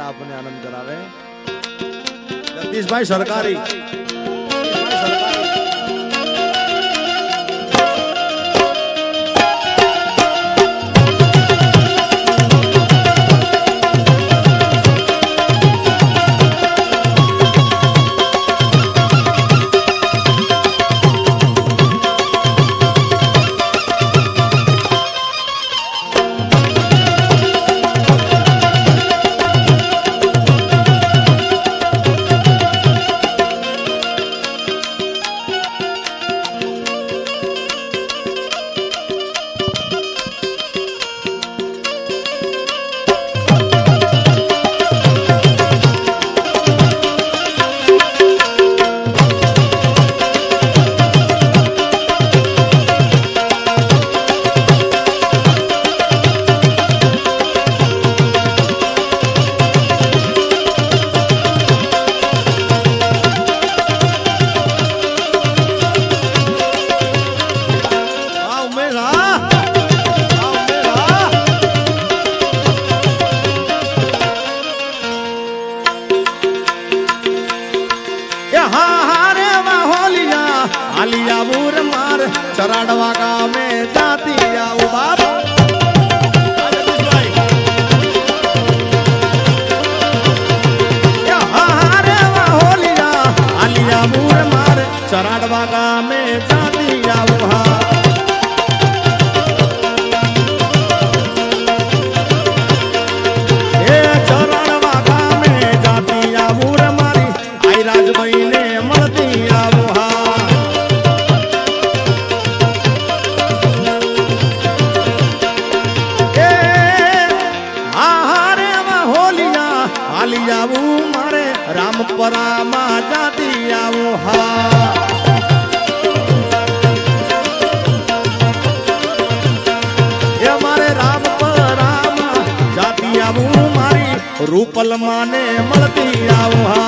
आपने आनंद करावे। जगदीश भाई सरकारी चराड़वा गाँव में जाती आऊ बाप चराड़वा गाँव में जाती आऊ चराड़वा गाँव में जाती आऊ मारी आई राजबाई ने મળતી આવું मारे रामपरा में जाती आऊ हा मारे रामपरा में जाती आऊ मारी रूपल माने મળતી आऊ हा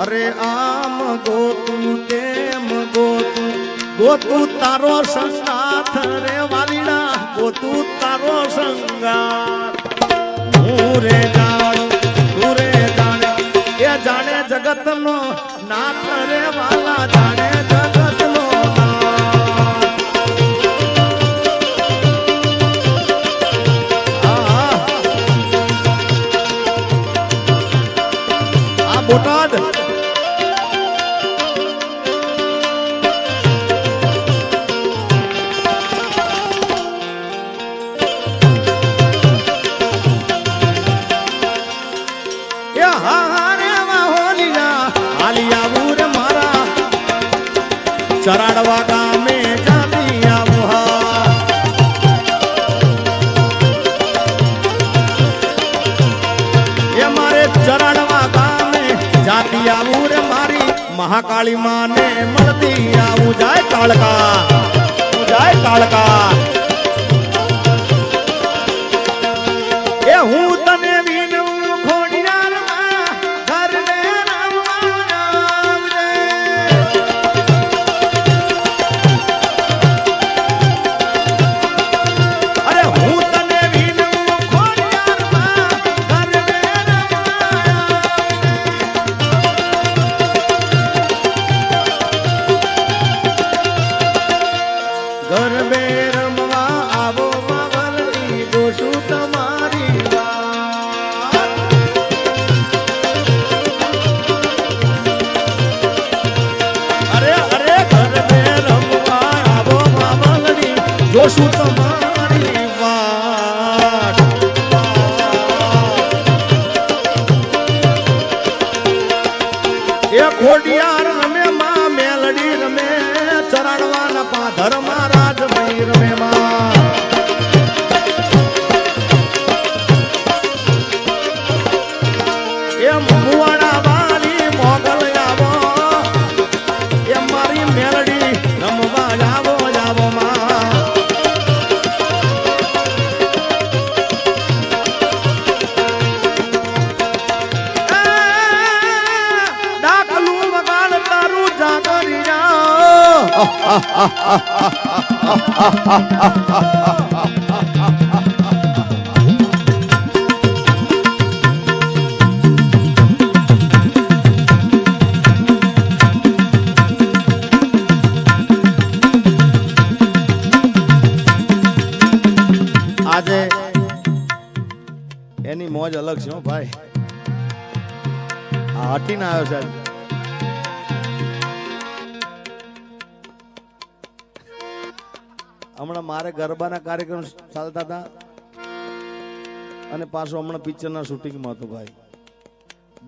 अरे आम गोतू तेम गोतू गोतू तारो संगाथ रे वालीड़ा गोतू तारो संगाथ रे जाने ये जाने जगत नो नाथ रे वाला जाने जगत नो बोटाद चराड़वा गाँव में जाती आऊ हा ये मारे चराड़वा गाँव में जाती आऊ रे मारी महाकाली माँ ने મળતી आऊ जाए कालका ये हूँ तने वीनू खोडियार माँ घर में घर में रमवा आवो मावली दोषु तुम्हारी बात अरे घर में रमवा आवो मावली दोषु तुम्हारी बात ये खोडियार रमे माँ मेलडी रमे चराड़वा न पाधर महाराज भैर में माँ ये मुआड़ा वाली मोगल जावो ये मारी मेलडी रमवा जावो माँ આજે એની મોજ અલગ છે હો ભાઈ. આ હટીને આવ્યો છે. હમણાં મારે ગરબાના કાર્યક્રમ ચાલતા હતા અને પાછું હમણાં પિક્ચરના શૂટિંગમાં હતો ભાઈ.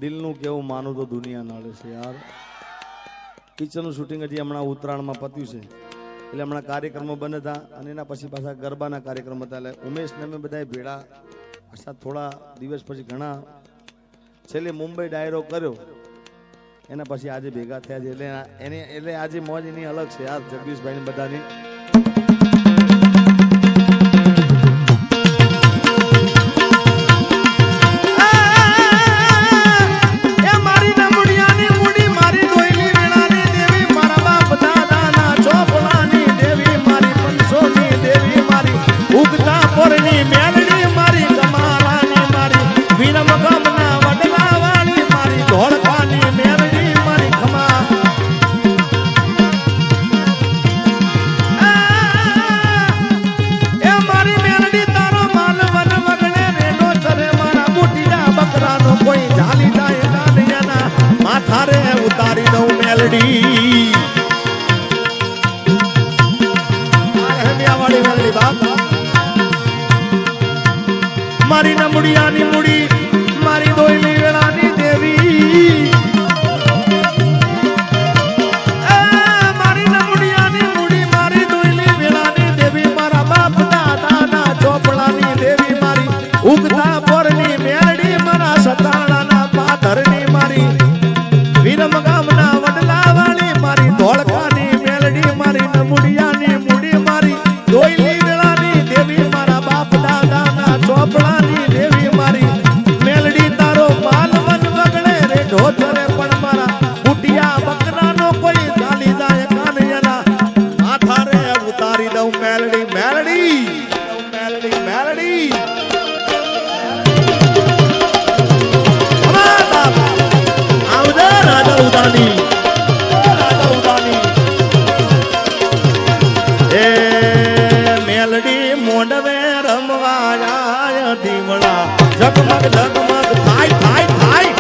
દિલનું કેવું માનું તો દુનિયા નડે છે યાર. પિક્ચરનું શૂટિંગ હજી હમણાં ઉત્તરાયણમાં પત્યું છે એટલે હમણાં કાર્યક્રમો બને હતા અને એના પછી પાછા ગરબાના કાર્યક્રમ હતા. એટલે ઉમેશ ને અમે બધા ભેળા પાછા થોડા દિવસ પછી ઘણા છેલ્લે મુંબઈ ડાયરો કર્યો એના પછી આજે ભેગા થયા છે એટલે આજે મોજ એની અલગ છે યાર જગદીશભાઈ ને બધાની. મારી નમુડિયાની મુડી મારી દોયલી વેળાની દેવી મારી નમુડિયાની મુડી મારી દોયલી વેળાની દેવી મારા બાપ દાદાના ચોપડાની દેવી મારી ઉગતા પોરની મેરડી મારા સતાણાના પાથરની મારી વિરમ ગામના વડલાવાળી મારી ધોળકાની મેલડી મારી નમુડિયાની મુડી મારી દોયલી વેળાની દેવી મારા બાપ દાદાના ચોપડાની દેવી મારી મેલડી તારો માલવન વગડે રે ઢોચરે પણ મારા બુટિયા બકરાનો કોઈ ચાલી જાય કાનયના માથા રે ઉતારી દઉં મેલડી મેલડી મેલડી મેલડી આવજે રાજા ઉદાની રાજા ઉદાની એ મેલડી મોડવે રમવાયા દીવડા ઝગમગ ઝગમગ થાય થાય થાય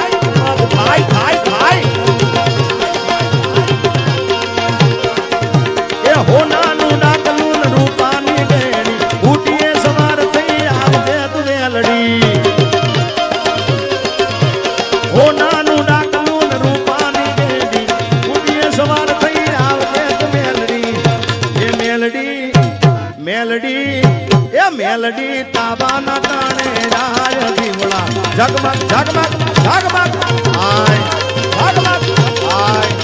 થાય થાય થાય એ હોનાનું ડાકલું રૂપાની ગેડી ઉઠીએ સવાર થઈ આવજે તું મેલડી હોનાનું ડાકલું રૂપાની ગેડી ઉઠીએ સવાર થઈ આવજે તું મેલડી એ મેલડી મેલડી એ મેલડી તાબાના તાણે રાય દીવડા ઝગમગ ઝગમગ ઝગમગ આય ઝગમગ આય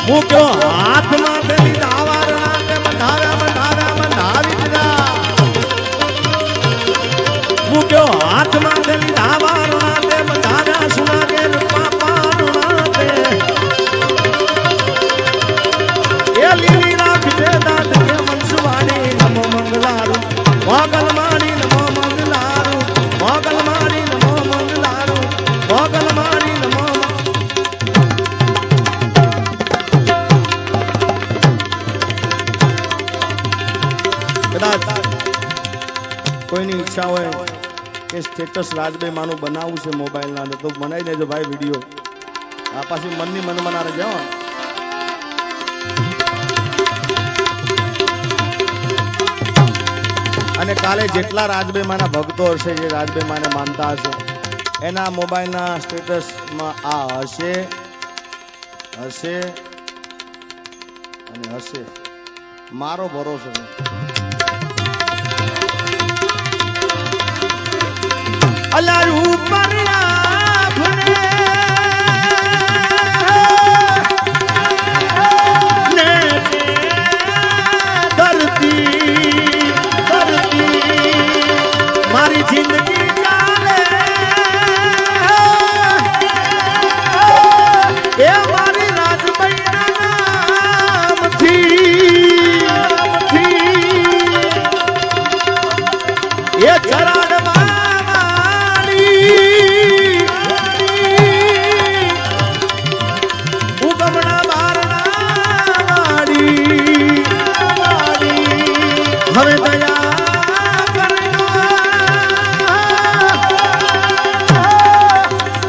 મૂક્યો હાથમાં તેની દાવા મૂક્યો હાથમાં તેલી ધાવાના તે બધાના સુના કે પાપાના તે એ લીલી રાખજે દાંત કે મનસુવાણી નમો મંગલારું મોગલ માણી નમો મંગલારું મોગલ માણી નમો મંગલારું મોગલ માણી નમો કદાચ કોઈની ઈચ્છા હોય કે સ્ટેટસ રાજભાઈ માનું બનાવવું છે મોબાઈલના અંદર તો બનાવી દેજો ભાઈ વિડીયો આ પાછી મનની મનમાં રહેજો અને કાલે જેટલા રાજભાઈ માના ભક્તો હશે જે રાજભાઈ માને માનતા હશે એના મોબાઈલના સ્ટેટસમાં આ હશે હશે અને હશે મારો ભરોસો છે અલા ઉપર આભને ને ધરતી મારી જિંદગી ચાલે એ મારી રાજભાઈના નામથી એ ચરાડવા હવે દયા કરજો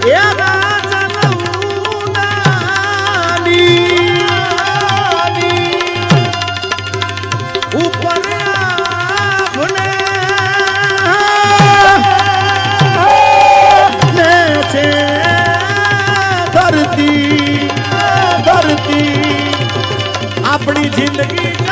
એ રાજનઉદાની ઉપર આભને ને છે ધરતી આપણી જિંદગી